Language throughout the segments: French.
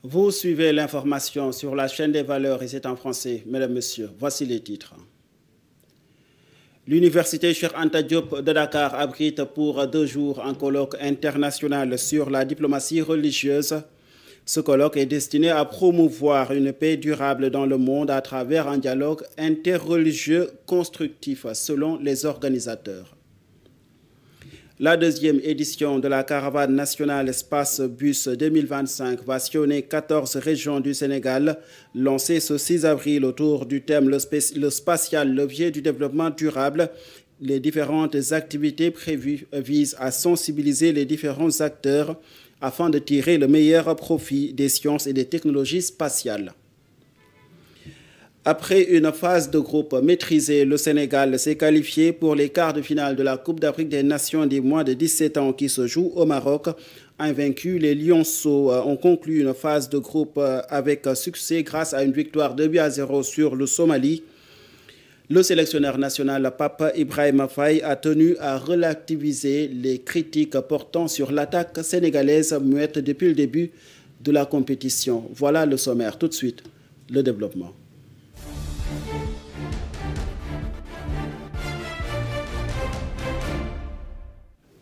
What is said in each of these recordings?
Vous suivez l'information sur la chaîne des valeurs et c'est en français. Mesdames, Messieurs, voici les titres. L'Université Cheikh Anta Diop de Dakar abrite pour 2 jours un colloque international sur la diplomatie religieuse. Ce colloque est destiné à promouvoir une paix durable dans le monde à travers un dialogue interreligieux constructif selon les organisateurs. La 2e édition de la caravane nationale Espace Bus 2025 va sillonner 14 régions du Sénégal, lancée ce 6 avril autour du thème le spatial levier du développement durable. Les différentes activités prévues visent à sensibiliser les différents acteurs afin de tirer le meilleur profit des sciences et des technologies spatiales. Après une phase de groupe maîtrisée, le Sénégal s'est qualifié pour les quarts de finale de la Coupe d'Afrique des Nations des moins de 17 ans qui se joue au Maroc. Invaincus, les Lionceaux ont conclu une phase de groupe avec succès grâce à une victoire 2-0 sur le Somalie. Le sélectionneur national Pape Ibrahima Faye a tenu à relativiser les critiques portant sur l'attaque sénégalaise muette depuis le début de la compétition. Voilà le sommaire. Tout de suite, le développement.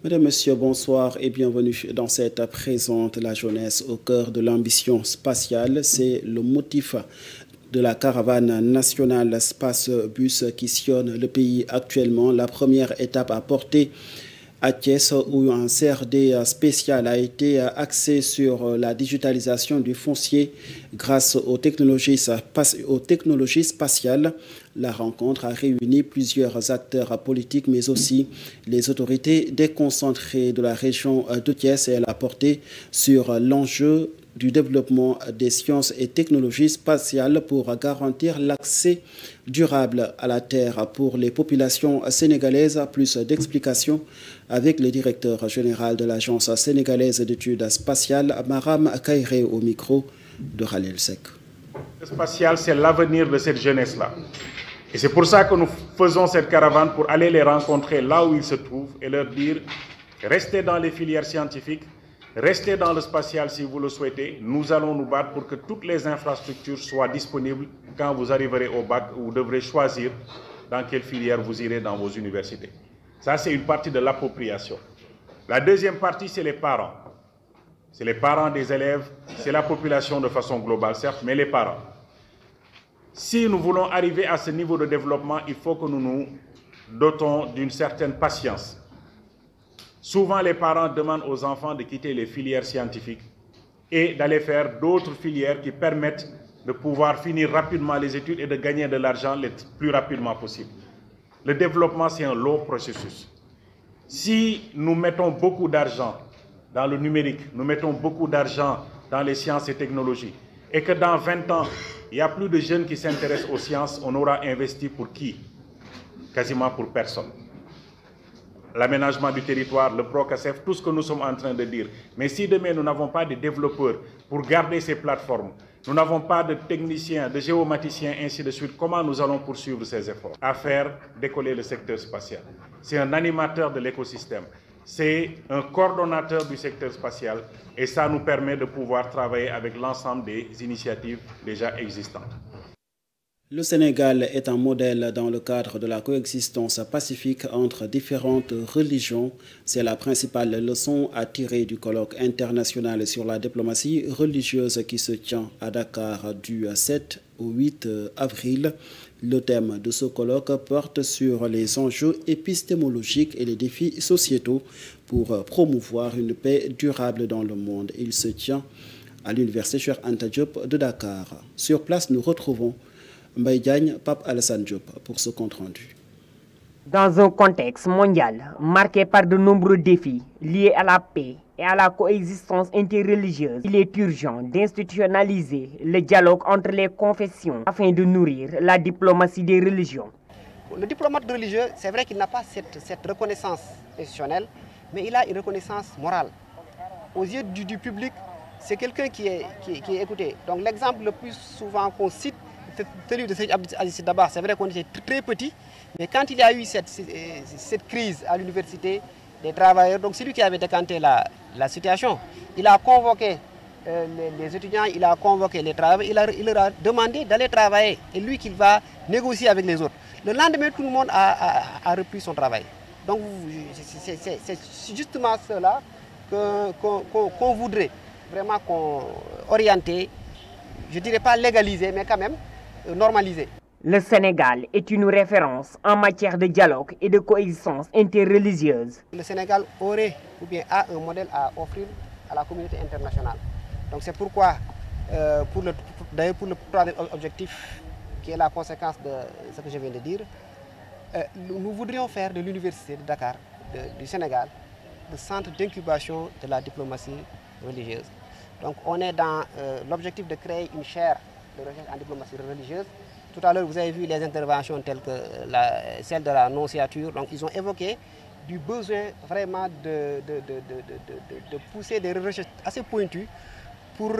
Mesdames, Messieurs, bonsoir et bienvenue dans cette présente La jeunesse au cœur de l'ambition spatiale. C'est le motif de la caravane nationale Space Bus qui sillonne le pays actuellement. La première étape a porté à Thiès où un CRD spécial a été axé sur la digitalisation du foncier grâce aux technologies spatiales. La rencontre a réuni plusieurs acteurs politiques mais aussi les autorités déconcentrées de la région de Thiès et elle a porté sur l'enjeu du développement des sciences et technologies spatiales pour garantir l'accès durable à la Terre pour les populations sénégalaises. Plus d'explications avec le directeur général de l'Agence sénégalaise d'études spatiales, Maram Kairé, au micro de Khalil Sek. Le spatial, c'est l'avenir de cette jeunesse-là. Et c'est pour ça que nous faisons cette caravane, pour aller les rencontrer là où ils se trouvent et leur dire « Restez dans les filières scientifiques, restez dans le spatial si vous le souhaitez. Nous allons nous battre pour que toutes les infrastructures soient disponibles quand vous arriverez au bac. Vous devrez choisir dans quelle filière vous irez dans vos universités. » Ça, c'est une partie de l'appropriation. La deuxième partie, c'est les parents. C'est les parents des élèves, c'est la population de façon globale, certes, mais les parents. Si nous voulons arriver à ce niveau de développement, il faut que nous nous dotons d'une certaine patience. Souvent, les parents demandent aux enfants de quitter les filières scientifiques et d'aller faire d'autres filières qui permettent de pouvoir finir rapidement les études et de gagner de l'argent le plus rapidement possible. Le développement, c'est un long processus. Si nous mettons beaucoup d'argent dans le numérique, nous mettons beaucoup d'argent dans les sciences et technologies, et que dans 20 ans, il n'y a plus de jeunes qui s'intéressent aux sciences, on aura investi pour qui? Quasiment pour personne. L'aménagement du territoire, le PROCASEF, tout ce que nous sommes en train de dire. Mais si demain nous n'avons pas de développeurs pour garder ces plateformes, nous n'avons pas de techniciens, de géomaticiens, ainsi de suite, comment nous allons poursuivre ces efforts? À faire décoller le secteur spatial. C'est un animateur de l'écosystème. C'est un coordonnateur du secteur spatial et ça nous permet de pouvoir travailler avec l'ensemble des initiatives déjà existantes. Le Sénégal est un modèle dans le cadre de la coexistence pacifique entre différentes religions. C'est la principale leçon à tirer du colloque international sur la diplomatie religieuse qui se tient à Dakar du 7 au 8 avril. Le thème de ce colloque porte sur les enjeux épistémologiques et les défis sociétaux pour promouvoir une paix durable dans le monde. Il se tient à l'Université Cheikh Anta Diop de Dakar. Sur place, nous retrouvons Mbaye Diagne, Pape Alassane Diop pour ce compte-rendu. Dans un contexte mondial marqué par de nombreux défis liés à la paix et à la coexistence interreligieuse, il est urgent d'institutionnaliser le dialogue entre les confessions afin de nourrir la diplomatie des religions. Le diplomate religieux, c'est vrai qu'il n'a pas cette reconnaissance institutionnelle, mais il a une reconnaissance morale. Aux yeux du public, c'est quelqu'un qui est écouté. Donc l'exemple le plus souvent qu'on cite, c'est celui de Seydi Aziz Dabakh. C'est vrai qu'on était très petit, mais quand il y a eu cette crise à l'université des travailleurs, donc c'est lui qui avait décanté la situation. Il a convoqué les étudiants, il a convoqué les travailleurs, il leur a demandé d'aller travailler. Et lui qu'il va négocier avec les autres. Le lendemain, tout le monde a repris son travail. Donc c'est justement cela qu'on voudrait vraiment orienter, je ne dirais pas légaliser, mais quand même normaliser. Le Sénégal est une référence en matière de dialogue et de coexistence interreligieuse. Le Sénégal aurait ou bien a un modèle à offrir à la communauté internationale. Donc c'est pourquoi, d'ailleurs pour le troisième objectif, qui est la conséquence de ce que je viens de dire, nous voudrions faire de l'Université de Dakar, du Sénégal, le centre d'incubation de la diplomatie religieuse. Donc on est dans l'objectif de créer une chaire de recherche en diplomatie religieuse. Tout à l'heure, vous avez vu les interventions telles que celle de la nonciature. Donc ils ont évoqué du besoin vraiment de pousser des recherches assez pointues pour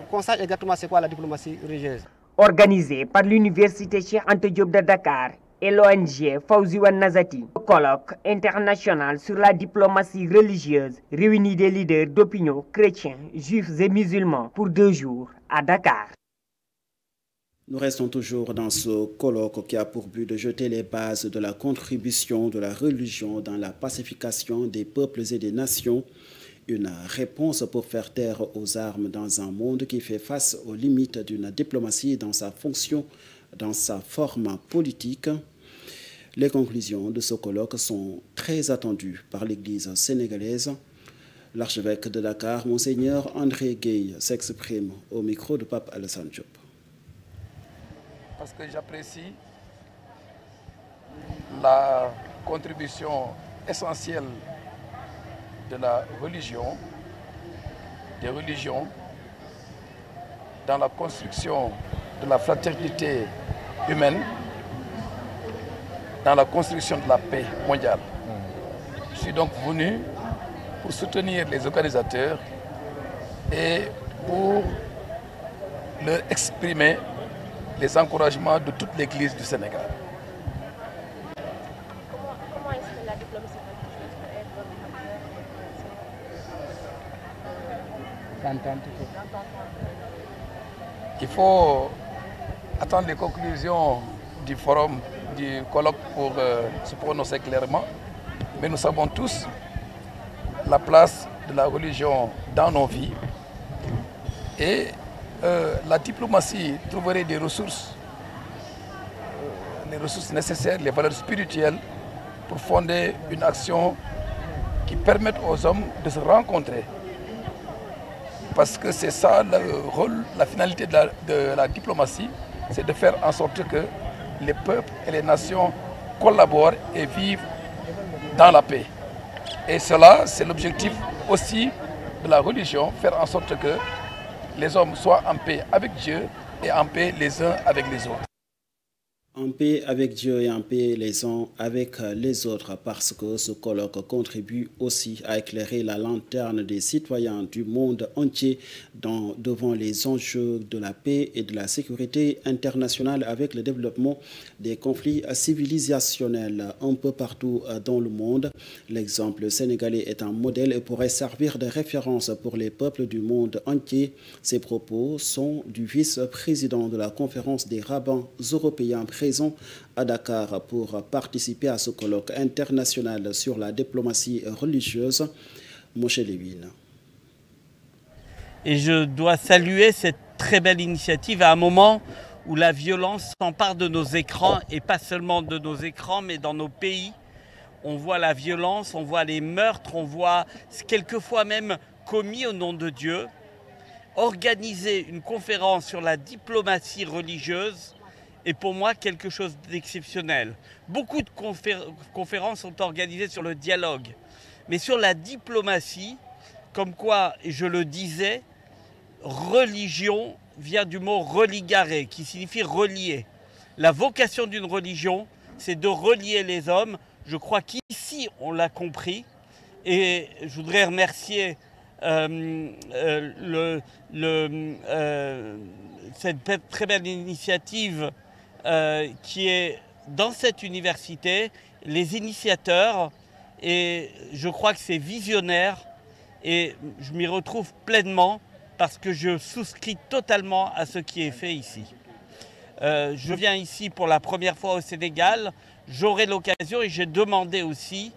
qu'on sache exactement c'est quoi la diplomatie religieuse. Organisé par l'Université Cheikh Anta Diop de Dakar et l'ONG Fawzi Wan Nazati, le colloque international sur la diplomatie religieuse réunit des leaders d'opinion chrétiens, juifs et musulmans pour 2 jours à Dakar. Nous restons toujours dans ce colloque qui a pour but de jeter les bases de la contribution de la religion dans la pacification des peuples et des nations. Une réponse pour faire taire aux armes dans un monde qui fait face aux limites d'une diplomatie dans sa fonction, dans sa forme politique. Les conclusions de ce colloque sont très attendues par l'Église sénégalaise. L'archevêque de Dakar, Monseigneur André Gueye, s'exprime au micro de Pape Alassane Diop. Parce que j'apprécie la contribution essentielle de la religion, des religions, dans la construction de la fraternité humaine, dans la construction de la paix mondiale. Je suis donc venu pour soutenir les organisateurs et pour leur exprimer les encouragements de toute l'Église du Sénégal. Comment est-ce que la diplomatie religieuse peut être Il faut attendre les conclusions du forum, du colloque pour se prononcer clairement. Mais nous savons tous la place de la religion dans nos vies. Et la diplomatie trouverait des ressources, les ressources nécessaires, les valeurs spirituelles pour fonder une action qui permette aux hommes de se rencontrer. Parce que c'est ça le rôle, la finalité de la diplomatie, c'est de faire en sorte que les peuples et les nations collaborent et vivent dans la paix. Et cela, c'est l'objectif aussi de la religion, faire en sorte que les hommes soient en paix avec Dieu et en paix les uns avec les autres. En paix avec Dieu et en paix les uns avec les autres, parce que ce colloque contribue aussi à éclairer la lanterne des citoyens du monde entier devant les enjeux de la paix et de la sécurité internationale avec le développement des conflits civilisationnels un peu partout dans le monde. L'exemple sénégalais est un modèle et pourrait servir de référence pour les peuples du monde entier. Ces propos sont du vice-président de la conférence des rabbins européens présents à Dakar pour participer à ce colloque international sur la diplomatie religieuse, Moshe Lewin. Et je dois saluer cette très belle initiative à un moment où la violence s'empare de nos écrans, et pas seulement de nos écrans, mais dans nos pays. On voit la violence, on voit les meurtres, on voit quelquefois même commis au nom de Dieu. Organiser une conférence sur la diplomatie religieuse est pour moi quelque chose d'exceptionnel. Beaucoup de conférences sont organisées sur le dialogue, mais sur la diplomatie, comme quoi, et je le disais, religion vient du mot religare, qui signifie relier. La vocation d'une religion, c'est de relier les hommes. Je crois qu'ici, on l'a compris, et je voudrais remercier cette très belle initiative qui est dans cette université, les initiateurs, et je crois que c'est visionnaire et je m'y retrouve pleinement parce que je souscris totalement à ce qui est fait ici. Je viens ici pour la première fois au Sénégal, j'aurai l'occasion et j'ai demandé aussi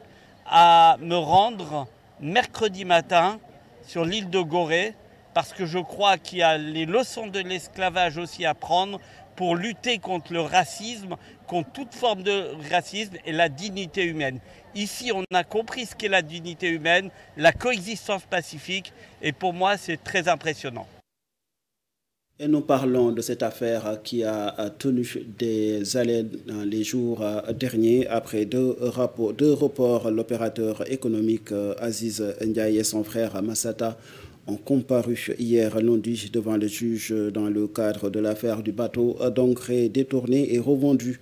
à me rendre mercredi matin sur l'île de Gorée parce que je crois qu'il y a les leçons de l'esclavage aussi à prendre pour lutter contre le racisme, contre toute forme de racisme et la dignité humaine. Ici, on a compris ce qu'est la dignité humaine, la coexistence pacifique, et pour moi, c'est très impressionnant. Et nous parlons de cette affaire qui a tenu des haleines les jours derniers après deux reports. L'opérateur économique Aziz Ndiaye et son frère Massata ont comparu hier lundi devant le juge dans le cadre de l'affaire du bateau d'engrais détourné et revendu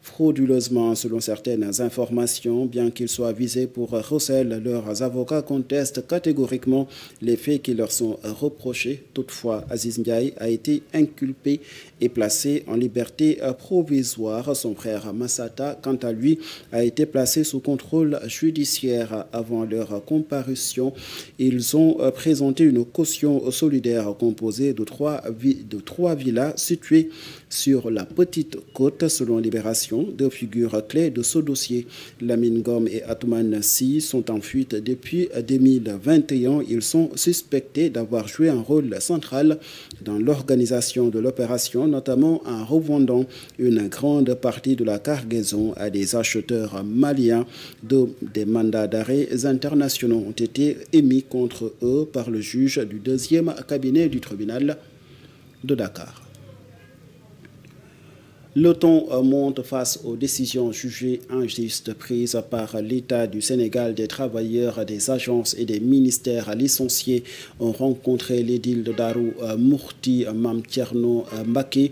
frauduleusement selon certaines informations, bien qu'ils soient visés pour recel. Leurs avocats contestent catégoriquement les faits qui leur sont reprochés. Toutefois, Aziz Ndiaye a été inculpé et placé en liberté provisoire. Son frère Massata, quant à lui, a été placé sous contrôle judiciaire avant leur comparution. Ils ont présenté une caution solidaire composée de trois villas situées sur la Petite Côte, selon Libération. Deux figures clés de ce dossier, Lamine Ngom et Atoumane Sy, sont en fuite depuis 2021. Ils sont suspectés d'avoir joué un rôle central dans l'organisation de l'opération, notamment en revendant une grande partie de la cargaison à des acheteurs maliens. Des mandats d'arrêt internationaux ont été émis contre eux par le juge du deuxième cabinet du tribunal de Dakar. Le ton monte face aux décisions jugées injustes prises par l'État du Sénégal. Des travailleurs des agences et des ministères licenciés ont rencontré l'édile de Darou Mourti, Mame Thierno Mbacké,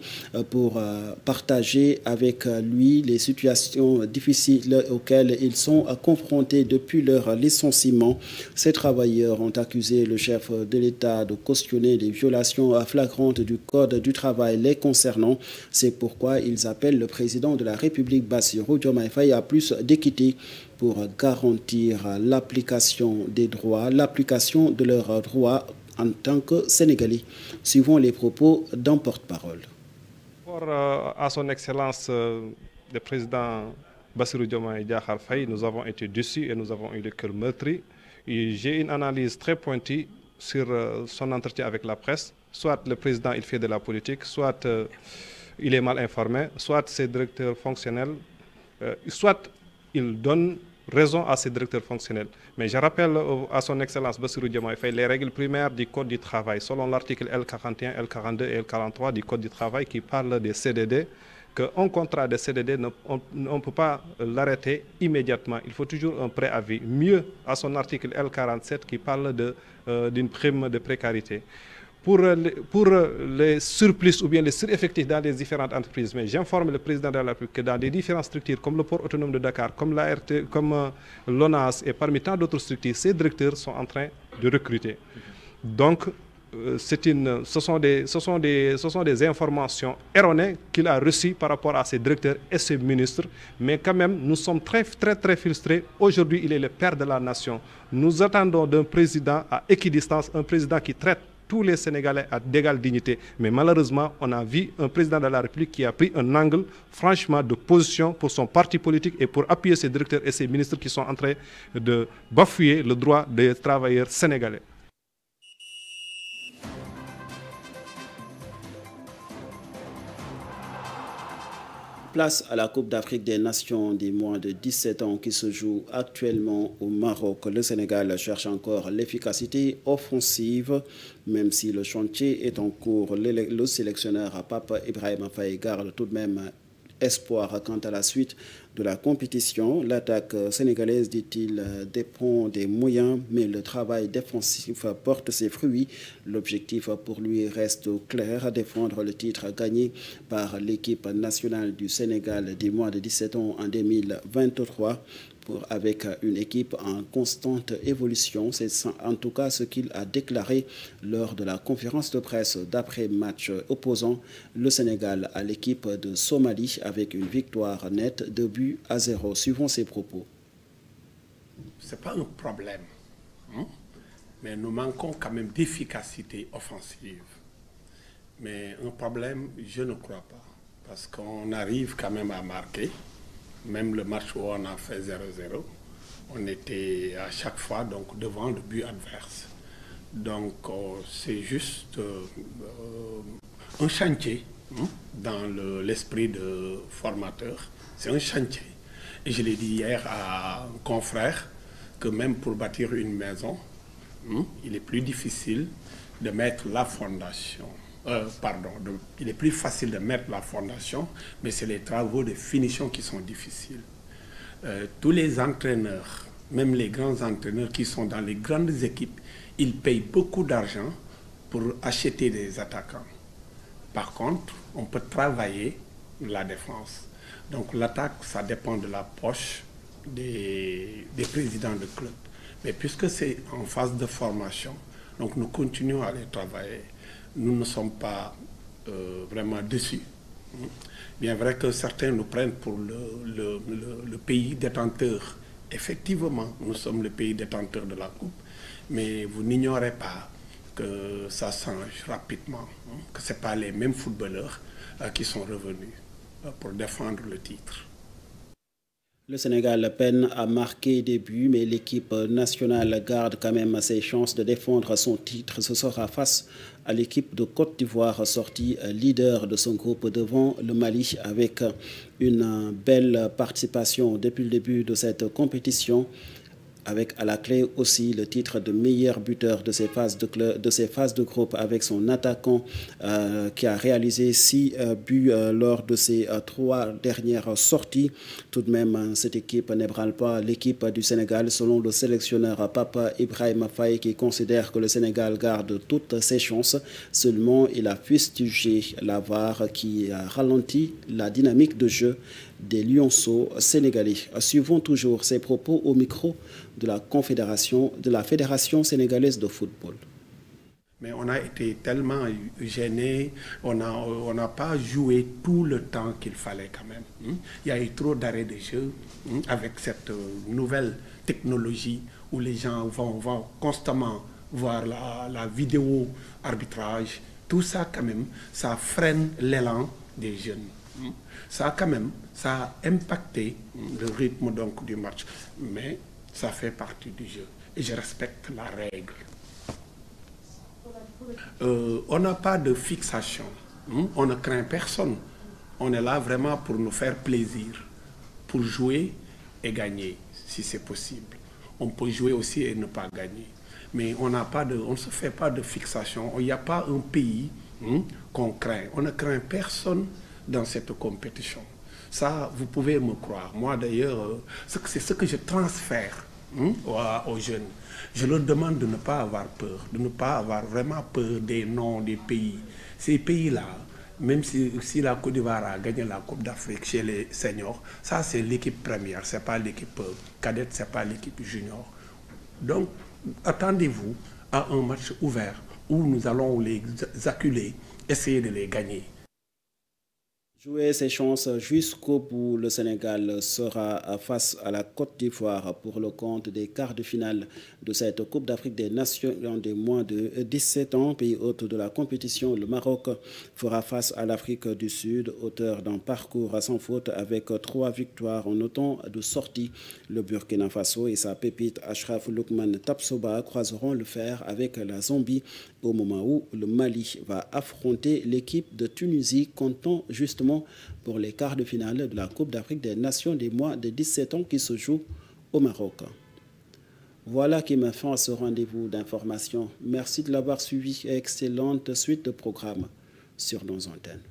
pour partager avec lui les situations difficiles auxquelles ils sont confrontés depuis leur licenciement. Ces travailleurs ont accusé le chef de l'État de cautionner des violations flagrantes du Code du travail les concernant. C'est pourquoi ils appellent le président de la République, Bassirou Diomaye Faye, à plus d'équité pour garantir l'application des droits, l'application de leurs droits en tant que Sénégalais. Suivons les propos d'un porte-parole. À son Excellence le président Bassirou Diomaye Diakhar Faye, nous avons été déçus et nous avons eu le cœur meurtri. J'ai une analyse très pointue sur son entretien avec la presse. Soit le président il fait de la politique, soit il est mal informé, soit ses directeurs fonctionnels, soit il donne raison à ses directeurs fonctionnels. Mais je rappelle à son Excellence Bassirou Diomaye Faye les règles primaires du Code du travail, selon l'article L41, L42 et L43 du Code du travail qui parle des CDD, qu'un contrat de CDD, on ne peut pas l'arrêter immédiatement. Il faut toujours un préavis. Mieux, à son article L47 qui parle d'une prime de précarité. Pour les surplus ou bien les sureffectifs dans les différentes entreprises. Mais j'informe le président de la République que dans les différentes structures comme le port autonome de Dakar, comme l'ART, comme l'ONAS et parmi tant d'autres structures, ces directeurs sont en train de recruter. Donc, ce sont des informations erronées qu'il a reçues par rapport à ses directeurs et ses ministres. Mais quand même, nous sommes très frustrés. Aujourd'hui, il est le père de la nation. Nous attendons d'un président à équidistance, un président qui traite tous les Sénégalais d'égale dignité. Mais malheureusement, on a vu un président de la République qui a pris un angle, franchement, de position pour son parti politique et pour appuyer ses directeurs et ses ministres qui sont en train de bafouer le droit des travailleurs sénégalais. Place à la Coupe d'Afrique des Nations des moins de 17 ans qui se joue actuellement au Maroc. Le Sénégal cherche encore l'efficacité offensive, même si le chantier est en cours. Le sélectionneur Pape Ibrahima Faye garde tout de même espoir quant à la suite de la compétition. L'attaque sénégalaise, dit-il, dépend des moyens, mais le travail défensif porte ses fruits. L'objectif pour lui reste clair, défendre le titre gagné par l'équipe nationale du Sénégal des moins de 17 ans en 2023. Avec une équipe en constante évolution. C'est en tout cas ce qu'il a déclaré lors de la conférence de presse d'après-match opposant le Sénégal à l'équipe de Somalie avec une victoire nette de 2-0. Suivons ses propos. Ce n'est pas un problème. mais nous manquons quand même d'efficacité offensive. Mais un problème, je ne crois pas, parce qu'on arrive quand même à marquer, même le match où on a fait 0-0, on était à chaque fois donc devant le but adverse. Donc c'est juste un chantier dans l'esprit de formateur, c'est un chantier. Et je l'ai dit hier à un confrère que même pour bâtir une maison, il est plus difficile de mettre la fondation. Il est plus facile de mettre la fondation, mais c'est les travaux de finition qui sont difficiles. Tous les entraîneurs, même les grands entraîneurs qui sont dans les grandes équipes, ils payent beaucoup d'argent pour acheter des attaquants. Par contre, on peut travailler la défense. Donc l'attaque, ça dépend de la poche des présidents de club. Mais puisque c'est en phase de formation, donc nous continuons à les travailler. Nous ne sommes pas vraiment déçus. Bien vrai que certains nous prennent pour le pays détenteur. Effectivement, nous sommes le pays détenteur de la Coupe, mais vous n'ignorez pas que ça change rapidement, que ce n'est pas les mêmes footballeurs qui sont revenus pour défendre le titre. Le Sénégal peine à marquer des buts, mais l'équipe nationale garde quand même ses chances de défendre son titre. Ce sera face à l'équipe de Côte d'Ivoire, sortie leader de son groupe devant le Mali, avec une belle participation depuis le début de cette compétition, avec à la clé aussi le titre de meilleur buteur de ces phases de groupe, avec son attaquant qui a réalisé 6 buts lors de ses 3 dernières sorties. Tout de même, cette équipe n'ébranle pas l'équipe du Sénégal, selon le sélectionneur Papa Ibrahima Faye, qui considère que le Sénégal garde toutes ses chances. Seulement, il a fustigé la VAR qui a ralenti la dynamique de jeu des lionceaux sénégalais. Suivons toujours ces propos au micro de la Fédération sénégalaise de football. Mais on a été tellement gênés, on n'a pas joué tout le temps qu'il fallait quand même. Il y a eu trop d'arrêts de jeu avec cette nouvelle technologie où les gens vont constamment voir la vidéo arbitrage. Tout ça quand même, ça freine l'élan des jeunes. Ça quand même, ça a impacté le rythme donc du match. Mais ça fait partie du jeu. Et je respecte la règle. On n'a pas de fixation. On ne craint personne. On est là vraiment pour nous faire plaisir. Pour jouer et gagner, si c'est possible. On peut jouer aussi et ne pas gagner. Mais on ne se fait pas de fixation. Il n'y a pas un pays qu'on craint. On ne craint personne dans cette compétition. Ça, vous pouvez me croire. Moi, d'ailleurs, c'est ce que je transfère aux jeunes. Je leur demande de ne pas avoir peur, de ne pas avoir vraiment peur des noms des pays. Ces pays-là, même si la Côte d'Ivoire a gagné la Coupe d'Afrique chez les seniors, ça, c'est l'équipe première, ce n'est pas l'équipe cadette, ce n'est pas l'équipe junior. Donc, attendez-vous à un match ouvert où nous allons les acculer, essayer de les gagner. Jouer ses chances jusqu'au bout, le Sénégal sera face à la Côte d'Ivoire pour le compte des quarts de finale de cette Coupe d'Afrique des Nations des moins de 17 ans. Pays hôte de la compétition, le Maroc fera face à l'Afrique du Sud, auteur d'un parcours sans faute avec 3 victoires en autant de sorties. Le Burkina Faso et sa pépite Achraf Lookman Tapsoba croiseront le fer avec la Zambie au moment où le Mali va affronter l'équipe de Tunisie, comptant justement pour les quarts de finale de la Coupe d'Afrique des Nations des moins de 17 ans qui se joue au Maroc. Voilà qui me fait à ce rendez-vous d'information. Merci de l'avoir suivi et excellente suite de programme sur nos antennes.